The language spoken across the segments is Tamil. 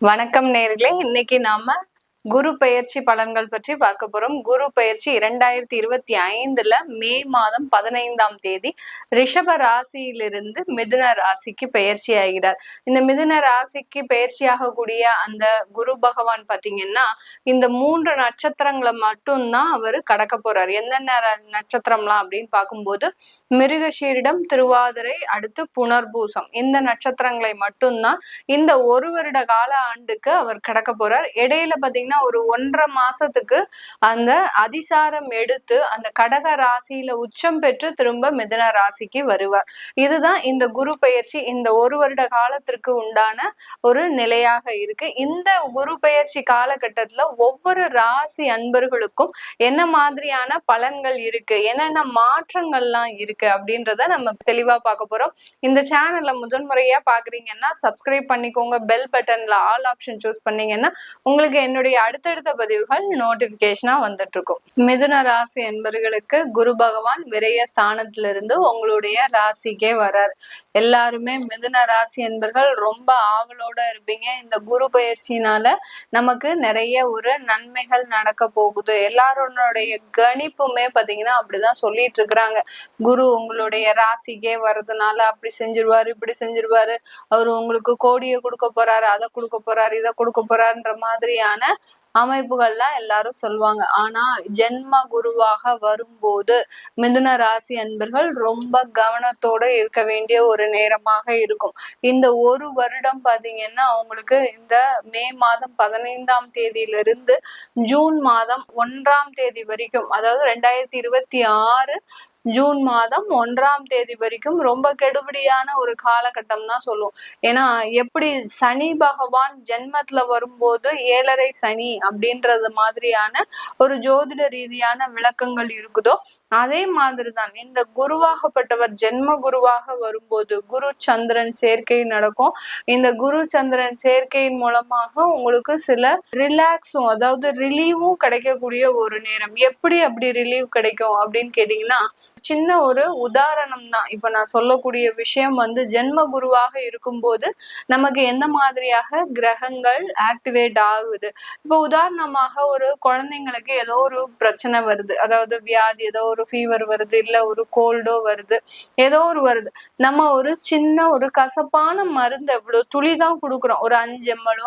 வணக்கம் நேர்களே, இன்னைக்கு நாம குரு பெயர்ச்சி பலன்கள் பற்றி பார்க்க போறோம். குரு பெயர்ச்சி 2025 மே மாதம் 15ஆம் தேதி ரிஷப ராசியிலிருந்து மிதுன ராசிக்கு பெயர்ச்சி ஆகிறார். இந்த மிதுன ராசிக்கு பெயர்ச்சியாகக்கூடிய அந்த குரு பகவான் பாத்தீங்கன்னா இந்த 3 நட்சத்திரங்களை மட்டும்தான் அவர் கடக்க போறார். என்னென்ன நட்சத்திரம்லாம் அப்படின்னு பார்க்கும்போது மிருகஷீரிடம், திருவாதிரை, அடுத்து புனர்பூசம், இந்த நட்சத்திரங்களை மட்டும்தான் இந்த ஒரு வருட கால ஆண்டுக்கு அவர் கடக்க போறார். இடையில பாத்தீங்கன்னா ஒரு 1.5 மாசத்துக்கு அந்த அதிசாரம் எடுத்து அந்த கடக ராசியில உச்சம் பெற்று திரும்ப மிதுன ராசிக்கு வருவார். இதுதான் இந்த குரு பெயர்ச்சி இந்த ஒரு வருட காலத்திற்கு உண்டான ஒரு நிலையாக இருக்கு. இந்த குரு பெயர்ச்சி காலகட்டத்துல ஒவ்வொரு ராசி அன்பர்களுக்கும் என்ன மாதிரியான பலன்கள் இருக்கு, என்னென்ன மாற்றங்கள்லாம் இருக்கு அப்படின்றத நம்ம தெளிவா பார்க்க போறோம். இந்த சேனல்ல முதன்முறையா பாக்குறீங்கன்னா சப்ஸ்கிரைப் பண்ணிக்கோங்க. பெல் பட்டன்ல ஆல் ஆப்ஷன் சூஸ் பண்ணீங்கன்னா உங்களுக்கு என்னுடைய அடுத்தடுத்த பதிவுகள் நோட்டிபிகேஷனா வந்துட்டு இருக்கும். மிதுன ராசி என்பர்களுக்கு குரு பகவான் விரய ஸ்தானத்திலிருந்து உங்களுடைய ராசிக்கே வரார். எல்லாருமே மிதுன ராசி என்பர்கள் ரொம்ப ஆவலோட இருப்பீங்க. இந்த குரு பயிற்சினால நமக்கு நிறைய ஒரு நன்மைகள் நடக்க போகுது. எல்லாருடைய கணிப்புமே பாத்தீங்கன்னா அப்படிதான் சொல்லிட்டு இருக்கிறாங்க. குரு உங்களுடைய ராசிக்கே வர்றதுனால அப்படி செஞ்சிருவாரு, இப்படி செஞ்சிருவாரு, அவரு உங்களுக்கு கோடியை கொடுக்க போறாரு, அதை கொடுக்க போறாரு, இதை கொடுக்க போறாருன்ற மாதிரியான அமைப்புகள்லாம் எல்லாரும் சொல்லுவாங்க. ஆனா ஜென்ம குருவாக வரும்போது மிதுன ராசி அன்பர்கள் ரொம்ப கவனத்தோட இருக்க வேண்டிய ஒரு நேரமாக இருக்கும். இந்த ஒரு வருடம் பாத்தீங்கன்னா அவங்களுக்கு இந்த மே மாதம் 15ஆம் தேதியிலிருந்து ஜூன் மாதம் 1ஆம் தேதி வரைக்கும், அதாவது 2026 ஜூன் மாதம் 1ஆம் தேதி வரைக்கும் ரொம்ப கெடுபடியான ஒரு காலகட்டம் தான் சொல்லுவோம். ஏன்னா எப்படி சனி பகவான் ஜென்மத்துல வரும்போது 7.5 சனி அப்படின்றது மாதிரியான ஒரு ஜோதிட ரீதியான விளக்கங்கள் இருக்குதோ அதே மாதிரிதான் இந்த குருவாகப்பட்டவர் ஜென்ம குருவாக வரும்போது குரு சந்திரன் சேர்க்கை நடக்கும். இந்த குரு சந்திரன் சேர்க்கையின் மூலமாக உங்களுக்கு சில ரிலாக்ஸும், அதாவது ரிலீவும் கிடைக்கக்கூடிய ஒரு நேரம். எப்படி அப்படி ரிலீவ் கிடைக்கும் அப்படின்னு கேட்டீங்கன்னா சின்ன ஒரு உதாரணம் தான். இப்ப நான் சொல்லக்கூடிய விஷயம் ஜென்ம குருவாக இருக்கும்போது நமக்கு எந்த மாதிரியாக கிரகங்கள் ஆக்டிவேட் ஆகுது. இப்ப உதாரணமாக ஒரு குழந்தைங்களுக்கு ஏதோ ஒரு பிரச்சனை வருது, அதாவது வியாதி, ஏதோ ஒரு ஃபீவர் வருது, இல்ல ஒரு கோல்டோ வருது, ஏதோ ஒரு வருது. நம்ம ஒரு சின்ன ஒரு கசப்பான மருந்து எவ்வளவு துளிதான் கொடுக்குறோம், ஒரு 5 ml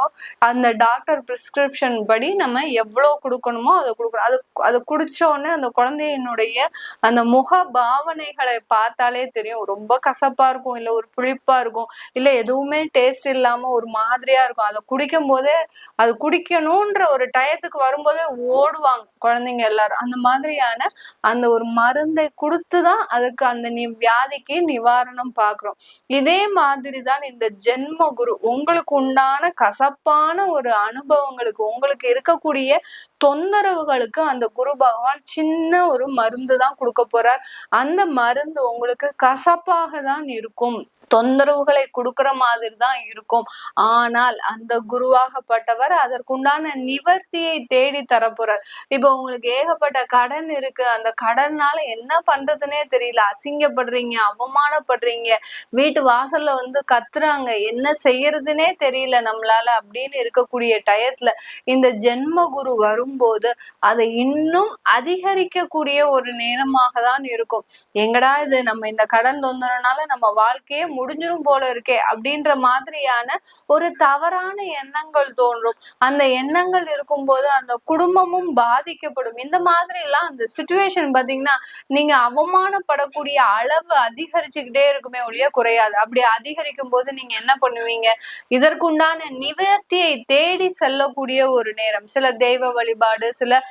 அந்த டாக்டர் பிரிஸ்கிரிப்ஷன் படி நம்ம எவ்வளவு கொடுக்கணுமோ அதை கொடுக்குறோம். அது குடிச்சோடனே அந்த குழந்தையினுடைய அந்த முக பாவனைகளை பார்த்தாலே தெரியும். ரொம்ப கசப்பா இருக்கும், இல்ல ஒரு புளிப்பா இருக்கும், இல்ல எதுவுமே டேஸ்ட் இல்லாம ஒரு மாதிரியா இருக்கும். அதை குடிக்கும் போதே அது குடிக்கணும்ன்ற ஒரு டயத்துக்கு வரும்போதே ஓடுவாங்க குழந்தைங்க எல்லாரும். அந்த மாதிரியான அந்த ஒரு மருந்தை கொடுத்துதான் அதுக்கு அந்த வியாதிக்கு நிவாரணம் பாக்குறோம். இதே மாதிரிதான் இந்த ஜென்ம குரு உங்களுக்கு உண்டான கசப்பான ஒரு அனுபவங்களுக்கு, உங்களுக்கு இருக்கக்கூடிய தொந்தரவுகளுக்கு அந்த குரு பகவான் சின்ன ஒரு மருந்து தான் கொடுக்க போறார். அந்த மருந்து உங்களுக்கு கசப்பாக தான் இருக்கும், தொந்தரவுகளை கொடுக்கிற மாதிரி தான் இருக்கும். ஆனால் அந்த குருவாகப்பட்டவர் அதற்குண்டான நிவர்த்தியை தேடி தரப்போறார். இப்ப உங்களுக்கு ஏகப்பட்ட கடன் இருக்கு, அந்த கடன்னால என்ன பண்றதுன்னே தெரியல, அசிங்கப்படுறீங்க, அவமானப்படுறீங்க, வீட்டு வாசல்ல கத்துறாங்க, என்ன செய்யறதுன்னே தெரியல நம்மளால அப்படின்னு இருக்கக்கூடிய டயத்துல இந்த ஜென்ம குரு வரும்போது அதை இன்னும் அதிகரிக்கக்கூடிய ஒரு நேரமாக தான் இருக்கும். எங்கடா இது, நம்ம இந்த கடன் தொந்தரனால நம்ம வாழ்க்கையே முடிஞ்சிரும் போல இருக்கே அப்படின்ற மாதிரியான ஒரு தவறான எண்ணங்கள் தோன்றும். அந்த எண்ணங்கள் இருக்கும்போது அந்த குடும்பமும் பாதிக்கப்படும். இந்த மாதிரி எல்லாம் அந்த சிச்சுவேஷன் பாத்தீங்கன்னா நீங்க அவமானப்படக்கூடிய அளவு அதிகரிச்சுக்கிட்டே இருக்குமே ஒழிய குறையாது. அப்படி அதிகரிக்கும் போது நீங்க என்ன பண்ணுவீங்க, இதற்குண்டான நிவர்த்தியை தேடி செல்லக்கூடிய ஒரு நேரம். சில தெய்வ வழிபாடு, சில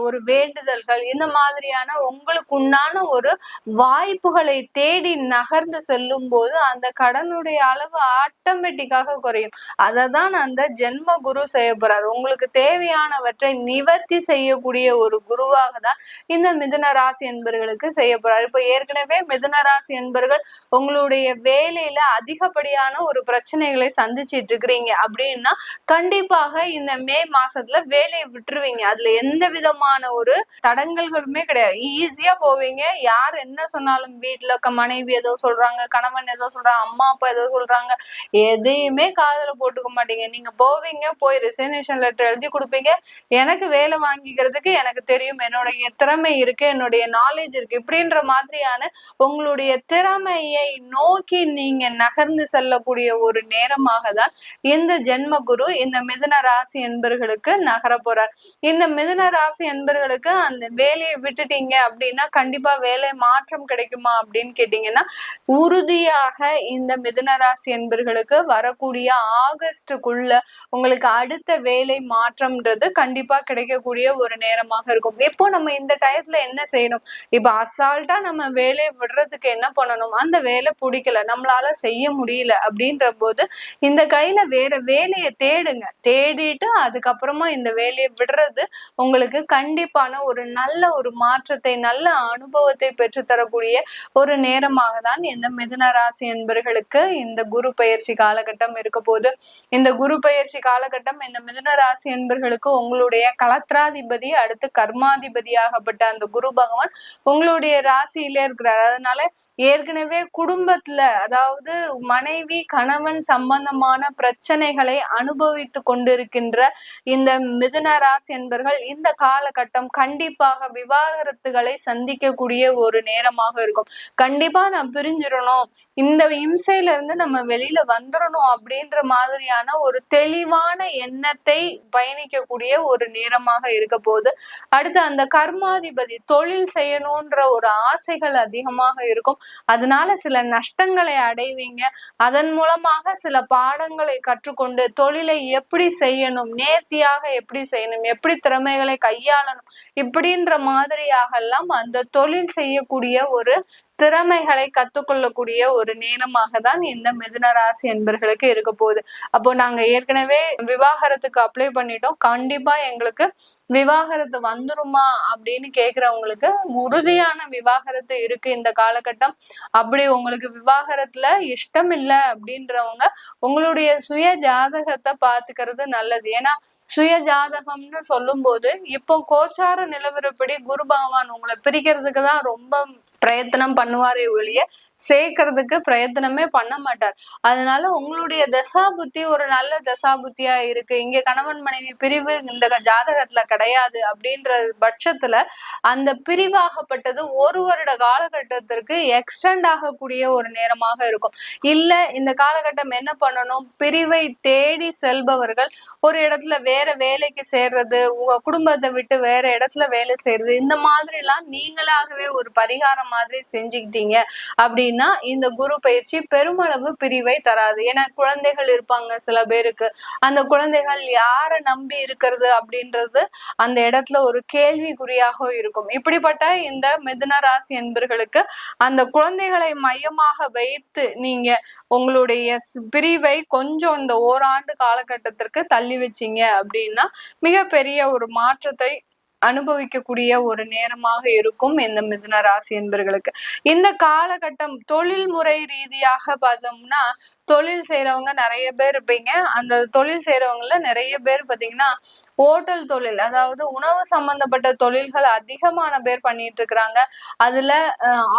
ஒரு வேண்டுதல்கள், இந்த மாதிரியான உங்களுக்கு உண்டான ஒரு வாய்ப்புகளை தேடி நகர்ந்து செல்லும் போது அந்த கடனுடைய அளவு ஆட்டோமேட்டிக்காக குறையும். அததான் அந்த ஜென்ம குரு செய்ய போறார். உங்களுக்கு தேவையானவற்றை நிவர்த்தி செய்யக்கூடிய ஒரு குருவாக தான் இந்த மிதுன ராசி என்பர்களுக்கு செய்ய போறார். இப்ப ஏற்கனவே மிதுன ராசி என்பர்கள் உங்களுடைய வேலையில அதிகப்படியான ஒரு பிரச்சனைகளை சந்திச்சிட்டு இருக்கிறீங்க அப்படின்னா கண்டிப்பாக இந்த மே மாசத்துல வேலையை விட்டுருவீங்க. போவீங்க. அதுல எந்த விதமான ஒரு தடங்கல்களுமே கிடையாது. ஈஸியா போவீங்க. யார் என்ன சொன்னாலும், வீட்டுல இருக்க மனைவி ஏதோ சொல்றாங்க, கணவன் ஏதோ சொல்றாங்க, அம்மா அப்பா ஏதோ சொல்றாங்க, எதையுமே காதுல போட்டுக்க மாட்டீங்க. நீங்க போவீங்க, போய் ரிசைனேஷன் லெட்டர் எழுதி கொடுப்பீங்க. எனக்கு வேலை வாங்கிக்கிறதுக்கு எனக்கு தெரியும், என்னுடைய திறமை இருக்கு, என்னுடைய நாலேஜ் இருக்கு, இப்படின்ற மாதிரியான உங்களுடைய திறமையை நோக்கி நீங்க நகர்ந்து செல்லக்கூடிய ஒரு நேரமாக தான் இந்த ஜென்ம குரு இந்த மிதுன ராசி என்பர்களுக்கு நகர போறார். இந்த மிதுன ராசி என்பர்களுக்கு அந்த வேலையை விட்டுட்டீங்க அப்படின்னா கண்டிப்பா வேலை மாற்றம் கிடைக்குமா அப்படின்னு கேட்டீங்கன்னா, உறுதியாக இந்த மிதுன ராசி என்பர்களுக்கு வரக்கூடிய ஆகஸ்டுக்குள்ள உங்களுக்கு அடுத்த வேலை மாற்றம்ன்றது கண்டிப்பா கிடைக்கக்கூடிய ஒரு நேரமாக இருக்கும். இப்போ நம்ம இந்த டயத்துல என்ன செய்யணும்? இப்ப அசால்ட்டா நம்ம வேலையை விடுறதுக்கு என்ன பண்ணணும்? அந்த வேலை பிடிக்கல, நம்மளால செய்ய முடியல அப்படின்ற போது இந்த கையில வேற வேலையை தேடுங்க. தேடிட்டு அதுக்கப்புறமா இந்த வேலையை விடுறது உங்களுக்கு கண்டிப்பான ஒரு நல்ல ஒரு மாற்றத்தை, நல்ல அனுபவத்தை பெற்றுத்தரக்கூடிய ஒரு நேரமாக தான் இந்த மிதுன ராசி என்பர்களுக்கு இந்த குரு பயிற்சி காலகட்டம் இருக்க போது. இந்த குரு பயிற்சி காலகட்டம் இந்த மிதுன ராசி என்பர்களுக்கு உங்களுடைய கலத்திராதிபதி அடுத்து கர்மாதிபதியாகப்பட்ட அந்த குரு பகவான் உங்களுடைய ராசியிலே இருக்கிறார். அதனால ஏற்கனவே குடும்பத்துல, அதாவது மனைவி கணவன் சம்பந்தமான பிரச்சனைகளை அனுபவித்து கொண்டிருக்கின்ற இந்த மிதுன ராசி என்பர்கள் இந்த காலகட்டம் கண்டிப்பாக விவாகரத்துகளை சந்திக்கக்கூடிய ஒரு நேரமாக இருக்கும். கண்டிப்பா நான் பிரிஞ்சிடணும், இந்த இம்சையில இருந்து நம்ம வெளியில வந்துடணும் அப்படின்ற மாதிரியான ஒரு தெளிவான எண்ணத்தை பயணிக்கக்கூடிய ஒரு நேரமாக இருக்க போது. அடுத்து அந்த கர்மாதிபதி தொழில் செய்யணும்ன்ற ஒரு ஆசைகள் அதிகமாக இருக்கும். அதனால சில நஷ்டங்களை அடைவீங்க. அதன் மூலமாக சில பாடங்களை கற்றுக்கொண்டு தொழிலை எப்படி செய்யணும், நேர்த்தியாக எப்படி செய்யணும், எப்படி திறமைகளை கையாளணும், இப்படின்ற மாதிரியாக எல்லாம் அந்த தொழில் செய்யக்கூடிய ஒரு திறமைகளை கத்துக்கொள்ளக்கூடிய ஒரு நேரமாக தான் இந்த மிதுன ராசி என்பர்களுக்கு இருக்க போகுது. அப்போ நாங்க ஏற்கனவே விவாகரத்துக்கு அப்ளை பண்ணிட்டோம், கண்டிப்பா எங்களுக்கு விவாகரத்து வந்துருமா அப்படின்னு கேக்குறவங்களுக்கு உறுதியான விவாகரத்து இருக்கு இந்த காலகட்டம். அப்படி உங்களுக்கு விவாகரத்துல இஷ்டம் இல்லை அப்படின்றவங்க உங்களுடைய சுய ஜாதகத்தை பாத்துக்கிறது நல்லது. ஏன்னா சுய ஜாதகம்னு சொல்லும் போது இப்போ கோச்சார நிலவரப்படி குரு பகவான் உங்களை பிரிக்கிறதுக்கு தான் ரொம்ப பிரயத்தனம் பண்ணுவாரே ஒழிய சேர்க்கறதுக்கு பிரயத்தனமே பண்ண மாட்டார். அதனால உங்களுடைய தசா புத்தி ஒரு நல்ல தசா புத்தியா இருக்கு, இங்க கணவன் மனைவி பிரிவு இந்த ஜாதகத்துல கிடையாது அப்படின்ற பட்சத்துல அந்த பிரிவாகப்பட்டது ஒரு வருட காலகட்டத்திற்கு எக்ஸ்டெண்ட் ஆகக்கூடிய ஒரு நேரமாக இருக்கும். இல்ல இந்த காலகட்டம் என்ன பண்ணணும், பிரிவை தேடி செல்பவர்கள் ஒரு இடத்துல வேற வேலைக்கு சேர்றது, உங்க குடும்பத்தை விட்டு வேற இடத்துல வேலை செய்யறது, இந்த மாதிரி எல்லாம் நீங்களாகவே ஒரு பரிகாரம் மாதிரி செஞ்சுக்கிட்டீங்க அப்படின்னா இந்த குரு பயிற்சி பெருமளவு பிரிவை தராது. ஏன்னா குழந்தைகள் இருப்பாங்க சில பேருக்கு, அந்த குழந்தைகள் யாரை நம்பி இருக்கிறது அப்படின்றது அந்த இடத்துல ஒரு கேள்விக்குறியாக இருக்கும். இப்படிப்பட்ட இந்த மிதுன ராசி என்பர்களுக்கு அந்த குழந்தைகளை மையமாக வைத்து நீங்க உங்களுடைய பிரிவை கொஞ்சம் இந்த ஓராண்டு காலகட்டத்திற்கு தள்ளி வச்சீங்க அப்படின்னா மிகப்பெரிய ஒரு மாற்றத்தை அனுபவிக்கக்கூடிய ஒரு நேரமாக இருக்கும் இந்த மிதுன ராசி என்பர்களுக்கு. இந்த காலகட்டம் தொழில் முறை ரீதியாக பார்த்தோம்னா தொழில் செய்யறவங்க நிறைய பேர் இருப்பீங்க. அந்த தொழில் செய்யறவங்கல நிறைய பேர் பாத்தீங்கன்னா ஹோட்டல் தொழில், அதாவது உணவு சம்பந்தப்பட்ட தொழில்கள் அதிகமான பேர் பண்ணிட்டு இருக்கிறாங்க. அதுல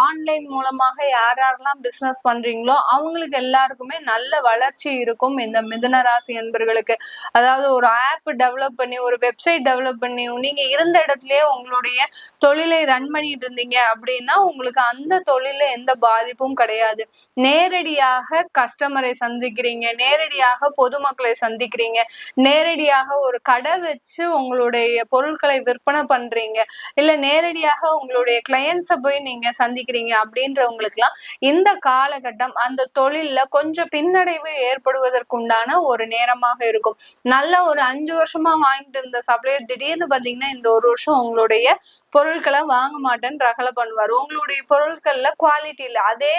ஆன்லைன் மூலமாக யார் யாரெல்லாம் பிசினஸ் பண்றீங்களோ அவங்களுக்கு எல்லாருக்குமே நல்ல வளர்ச்சி இருக்கும் இந்த மிதுன ராசி என்பர்களுக்கு. அதாவது ஒரு ஆப் டெவலப் பண்ணி, ஒரு வெப்சைட் டெவலப் பண்ணி நீங்க இருந்த இடத்துலயே உங்களுடைய தொழிலை ரன் பண்ணிட்டு இருந்தீங்க அப்படின்னா உங்களுக்கு அந்த தொழில எந்த பாதிப்பும் கிடையாது. நேரடியாக கஸ்டமரை சந்திக்கிறீங்க, நேரடியாக பொதுமக்களை சந்திக்கிறீங்க, நேரடியாக ஒரு கடை வச்சு உங்களுடைய பொருட்களை விற்பனை பண்றீங்க, இல்ல நேரடியாக உங்களுடைய கிளையன்ஸை போய் நீங்க சந்திக்கிறீங்க அப்படின்றவங்களுக்கு எல்லாம் இந்த காலகட்டம் அந்த தொழில்ல கொஞ்சம் பின்னடைவு ஏற்படுவதற்குண்டான ஒரு நேரமாக இருக்கும். நல்ல ஒரு 5 வருஷமா வாங்கிட்டு இருந்த சப்ளையர் திடீர்னு பாத்தீங்கன்னா இந்த ஒரு வருஷம் உங்களுடைய பொருட்களை வாங்க மாட்டேன்னு ரகலை பண்ணுவார். உங்களுடைய பொருட்கள்ல குவாலிட்டி இல்லை, அதே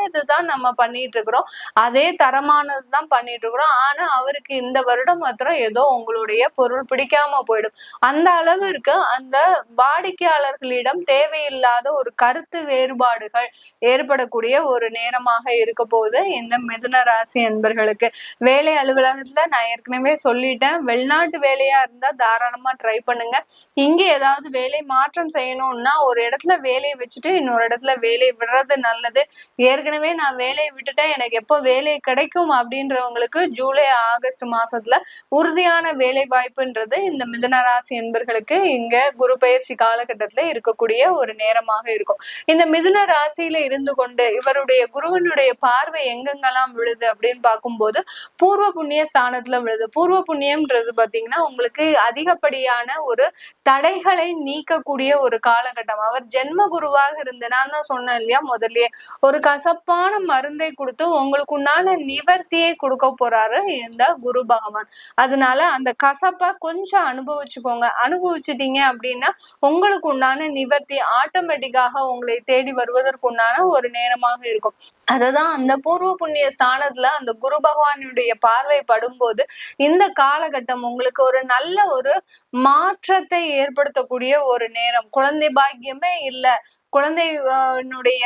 இதுதான் நம்ம பண்ணிட்டு இருக்கிறோம், அதே தரமானதுதான் பண்ணிட்டு இருக்கிறோம். ஆனா அவருக்கு இந்த வருடம் மாத்திரம் ஏதோ உங்களுடைய பொருள் பிடிக்காம போயிடும். அந்த அளவிற்கு அந்த வாடிக்கையாளர்களிடம் தேவையில்லாத ஒரு கருத்து வேறுபாடுகள் ஏற்படக்கூடிய ஒரு நேரமாக இருக்க போது இந்த மிதுன ராசி அன்பர்களுக்கு. வேலை அலுவலகத்துல நான் ஏற்கனவே சொல்லிட்டேன், வெளிநாட்டு வேலையா இருந்தா தாராளமா ட்ரை பண்ணுங்க. இங்க ஏதாவது வேலை மாற்றம் செய்யணும்னா ஒரு இடத்துல வேலையை வச்சுட்டு இன்னொரு இடத்துல வேலையை விடுறது நல்லது. ஏற்கனவே நான் வேலையை விட்டுட்டேன், எனக்கு எப்போ வேலை கிடைக்கும் அப்படின்றவங்களுக்கு ஜூலை ஆகஸ்ட் மாசத்துல உறுதியான வேலை வாய்ப்புன்றது இந்த மிதுன ராசி என்பர்களுக்கு இங்க குரு பயிற்சி காலகட்டத்துல இருக்கக்கூடிய ஒரு நேரமாக இருக்கும். இந்த மிதுன ராசியில இருந்து கொண்டு இவருடைய குருவனுடைய பார்வை எங்கெங்கெல்லாம் விழுது அப்படின்னு பார்க்கும்போது பூர்வ புண்ணிய ஸ்தானத்துல விழுது. பூர்வ புண்ணியம்ன்றது பாத்தீங்கன்னா உங்களுக்கு அதிகப்படியான ஒரு தடைகளை நீக்கக்கூடிய ஒரு காலகட்டம். அவர் ஜென்ம குருவாக இருந்து, நான் தான் சொன்னேன் இல்லையா முதல்லயே, ஒரு கசப்பான மருந்தை கொடுத்து உங்களுக்கு உண்டான நிவர்த்தியை கொடுக்க போறாரு இந்த குரு பகவான். அதனால அந்த கசப்பை கொஞ்சம் அனுபவிச்சுக்கோங்க. அனுபவிச்சுட்டீங்க அப்படின்னா உங்களுக்கு உண்டான நிவர்த்தி ஆட்டோமேட்டிக்காக உங்களை தேடி வருவதற்குண்டான ஒரு நேரமாக இருக்கும். அதுதான் அந்த பூர்வ புண்ணிய ஸ்தானத்துல அந்த குரு பகவானுடைய பார்வை படும்போது இந்த காலகட்டம் உங்களுக்கு ஒரு நல்ல ஒரு மாற்றத்தை ஏற்படுத்தக்கூடிய ஒரு நேரம். குழந்தை பாக்கியமே இல்லை, குழந்தைனுடைய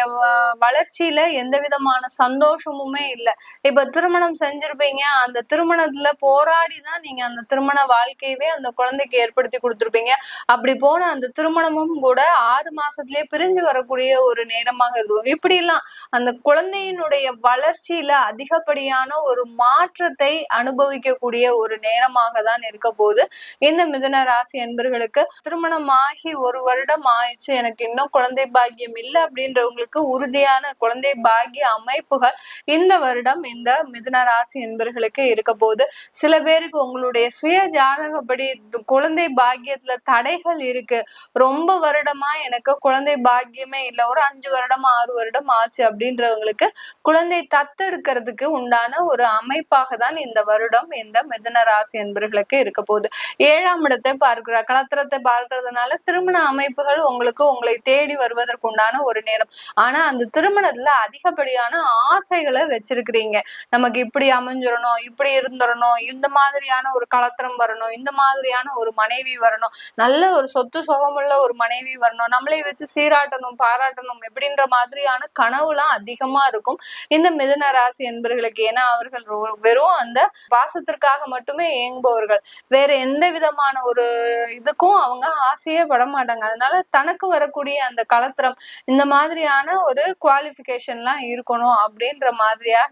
வளர்ச்சியில எந்த விதமான சந்தோஷமுமே இல்லை. இப்ப திருமணம் செஞ்சிருப்பீங்க, அந்த திருமணத்துல போராடிதான் நீங்க அந்த திருமண வாழ்க்கையவே அந்த குழந்தைக்கு ஏற்படுத்தி கொடுத்துருப்பீங்க. அப்படி போன அந்த திருமணமும் கூட 6 மாசத்திலேயே பிரிஞ்சு வரக்கூடிய ஒரு நேரமாக இருக்கும். இப்படி எல்லாம் அந்த குழந்தையினுடைய வளர்ச்சியில அதிகப்படியான ஒரு மாற்றத்தை அனுபவிக்கக்கூடிய ஒரு நேரமாக தான் இருக்க போது இந்த மிதுன ராசி என்பர்களுக்கு. திருமணம் ஆகி 1 வருடம் ஆயிடுச்சு, எனக்கு இன்னும் குழந்தை பாக்கியம் இல்லை அப்படின்றவங்களுக்கு உறுதியான குழந்தை பாக்கிய அமைப்புகள் இந்த வருடம் இந்த மிதுன ராசி என்பர்களுக்கு இருக்க போது. சில பேருக்கு உங்களுடைய சுய ஜாதகப்படி குழந்தை பாக்கியத்துல தடைகள் இருக்கு, ரொம்ப வருடமா எனக்கு குழந்தை பாக்கியமே இல்லை, ஒரு 5 வருடம் 6 வருடம் ஆச்சு அப்படின்றவங்களுக்கு குழந்தை தத்தெடுக்கிறதுக்கு உண்டான ஒரு அமைப்பாக தான் இந்த வருடம் இந்த மிதுன ராசி என்பர்களுக்கு இருக்க போகுது. 7ஆம் இடத்தை பார்க்கிறார், களத்திரத்தை பார்க்கறதுனால திருமண அமைப்புகள் உங்களுக்கு உங்களை தேடி வருவதற்கு உண்டான ஒரு நேரம். ஆனா அந்த திருமணத்துல அதிகப்படியான ஆசைகளை வச்சிருக்கிறீங்க. நமக்கு இப்படி அமைஞ்சிடணும், இப்படி இருந்துடணும், இந்த மாதிரியான ஒரு களத்திரம் வரணும், இந்த மாதிரியான ஒரு மனைவி வரணும், நல்ல ஒரு சொத்து சுகமுள்ள ஒரு மனைவி வரணும், நம்மளை வச்சு சீராட்டணும் பாராட்டணும் எப்படின்ற மாதிரியான கனவுலாம் அதிகமா இருக்கும் இந்த மிதுன ராசி என்பர்களுக்கு. ஏன்னா அவர்கள் வெறும் அந்த பாசத்திற்காக மட்டுமே ஏங்குபவர்கள், வேற எந்த விதமான ஒரு இதுக்கும் அவங்க ஆசையே பட மாட்டாங்க. அதனால தனக்கு வரக்கூடிய அந்த களத்திரம் இந்த மாதிரியான ஒரு குவாலிஃபிகேஷன்லாம் இருக்கணும் அப்படின்ற மாதிரியாக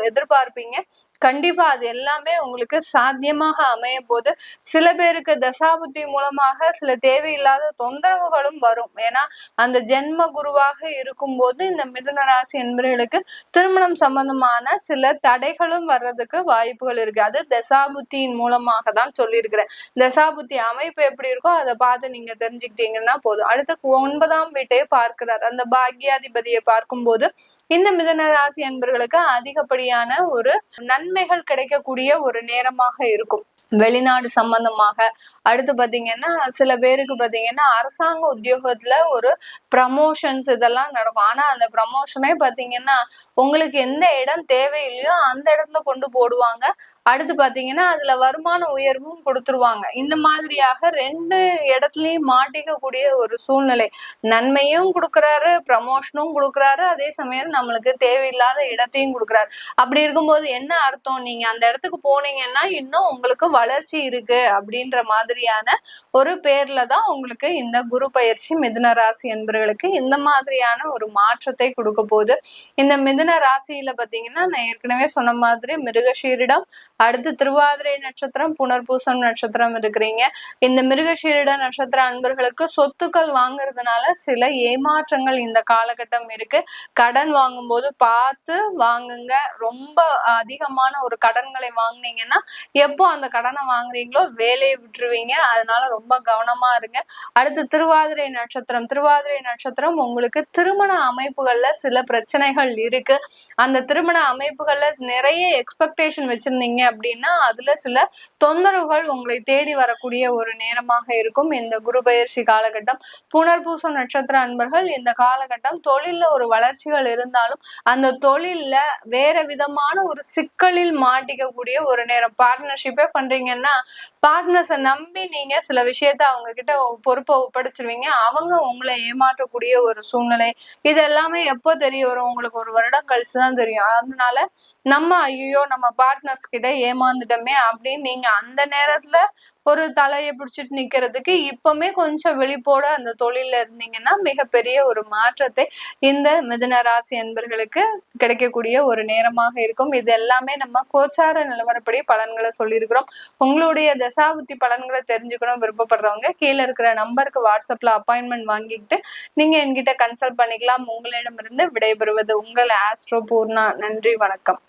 எதிர்பார்ப்பீங்க. கண்டிப்பா அது எல்லாமே உங்களுக்கு சாத்தியமாக அமைய போது. சில பேருக்கு தசாபுத்தி மூலமாக சில தேவையில்லாத தொந்தரவுகளும் வரும். ஏன்னா அந்த ஜென்ம குருவாக இருக்கும் போது இந்த மிதுன ராசி என்பவர்களுக்கு திருமணம் சம்பந்தமான சில தடைகளும் வர்றதுக்கு வாய்ப்புகள் இருக்கு. அது தசாபுத்தியின் மூலமாக தான் சொல்லியிருக்கிறேன். தசாபுத்தி அமைப்பு எப்படி இருக்கோ அதை பார்த்து நீங்க தெரிஞ்சுக்கிட்டீங்கன்னா போதும். அடுத்து 9ஆம் வீட்டையே பார்க்கிறார், அந்த பாக்யாதிபதியை பார்க்கும் போது இந்த மிதுன ராசி என்பவர்களுக்கு அதிகப்படியான ஒரு நன்மைகள் கிடைக்கக்கூடிய ஒரு நேரமாக இருக்கும். வெளிநாடு சம்பந்தமாக அடுத்து பாத்தீங்கன்னா சில பேருக்கு பாத்தீங்கன்னா அரசாங்க உத்தியோகத்துல ஒரு ப்ரமோஷன்ஸ் இதெல்லாம் நடக்கும். ஆனா அந்த ப்ரமோஷனே பாத்தீங்கன்னா உங்களுக்கு எந்த இடம் தேவையில்லையோ அந்த இடத்துல கொண்டு போடுவாங்க. அடுத்து பாத்தீங்கன்னா அதுல வருமான உயர்வும் கொடுத்துருவாங்க. இந்த மாதிரியாக 2 இடத்துலயும் மாட்டிக்கக்கூடிய ஒரு சூழ்நிலை. நன்மையும் கொடுக்குறாரு, ப்ரமோஷனும் கொடுக்குறாரு, அதே சமயம் நம்மளுக்கு தேவையில்லாத இடத்தையும் கொடுக்குறாரு. அப்படி இருக்கும்போது என்ன அர்த்தம், நீங்க அந்த இடத்துக்கு போனீங்கன்னா இன்னும் உங்களுக்கு வளர்ச்சி இருக்கு அப்படின்ற மாதிரியான ஒரு பேர்ல தான் உங்களுக்கு இந்த குரு பயிற்சி மிதுன ராசி என்பவர்களுக்கு இந்த மாதிரியான ஒரு மாற்றத்தை கொடுக்க போகுது. இந்த மிதுன ராசியில பாத்தீங்கன்னா நான் ஏற்கனவே சொன்ன மாதிரி மிருகஷீரிடம், அடுத்து திருவாதிரை நட்சத்திரம், புனர்பூசம் நட்சத்திரம் இருக்கிறீங்க. இந்த மிருகஷீரிட நட்சத்திர அன்பர்களுக்கு சொத்துக்கள் வாங்குறதுனால சில ஏமாற்றங்கள் இந்த காலகட்டம் இருக்கு. கடன் வாங்கும் போது பார்த்து வாங்குங்க. ரொம்ப அதிகமான ஒரு கடன்களை வாங்கினீங்கன்னா எப்போ அந்த கடனை வாங்குறீங்களோ வேலையை விட்டுருவீங்க. அதனால ரொம்ப கவனமா இருங்க. அடுத்து திருவாதிரை நட்சத்திரம். திருவாதிரை நட்சத்திரம் உங்களுக்கு திருமண அமைப்புகள்ல சில பிரச்சனைகள் இருக்கு. அந்த திருமண அமைப்புகள்ல நிறைய எக்ஸ்பெக்டேஷன் வச்சிருந்தீங்க அப்படின்னா அதுல சில தொந்தரவுகள் உங்களை தேடி வரக்கூடிய ஒரு நேரமாக இருக்கும் இந்த குரு பயிற்சி காலகட்டம். புனர்பூசம் நட்சத்திர அன்பர்கள் இந்த காலகட்டம் தொழில்ல ஒரு வளர்ச்சிகள் இருந்தாலும் அந்த தொழில்ல வேற விதமான ஒரு சிக்கலில் மாட்டிக்கக்கூடிய ஒரு நேரம். பார்ட்னர்ஷிப்பே பண்றீங்கன்னா பார்ட்னர்ஸை நம்பி நீங்க சில விஷயத்த அவங்க கிட்ட பொறுப்பை ஒப்படைச்சிருவீங்க. அவங்க உங்களை ஏமாற்றக்கூடிய ஒரு சூழ்நிலை. இது எல்லாமே எப்போ தெரிய வரும்? உங்களுக்கு ஒரு வருடம் கழிச்சுதான் தெரியும். அதனால நம்ம ஐயோ நம்ம பார்ட்னர்ஸ் கிட்ட ஏமாந்துட்டோமே அப்படின்னு நீங்க அந்த நேரத்துல ஒரு தலையை பிடிச்சிட்டு நிக்கிறதுக்கு இப்பவுமே கொஞ்சம் விழிப்போட அந்த தொழில இருந்தீங்கன்னா மிகப்பெரிய ஒரு மாற்றத்தை இந்த மிதுன ராசி அன்பர்களுக்கு கிடைக்கக்கூடிய ஒரு நேரமாக இருக்கும். இது எல்லாமே நம்ம கோச்சார நிலவரப்படி பலன்களை சொல்லியிருக்கிறோம். உங்களுடைய தசாபுத்தி பலன்களை தெரிஞ்சுக்கணும் விருப்பப்படுறவங்க கீழே இருக்கிற நம்பருக்கு வாட்ஸ்அப்ல அப்பாயின்மெண்ட் வாங்கிட்டு நீங்க என்கிட்ட கன்சல்ட் பண்ணிக்கலாம். உங்களிடமிருந்து விடைபெறுவது உங்கள் ஆஸ்ட்ரோ பூர்ணா. நன்றி, வணக்கம்.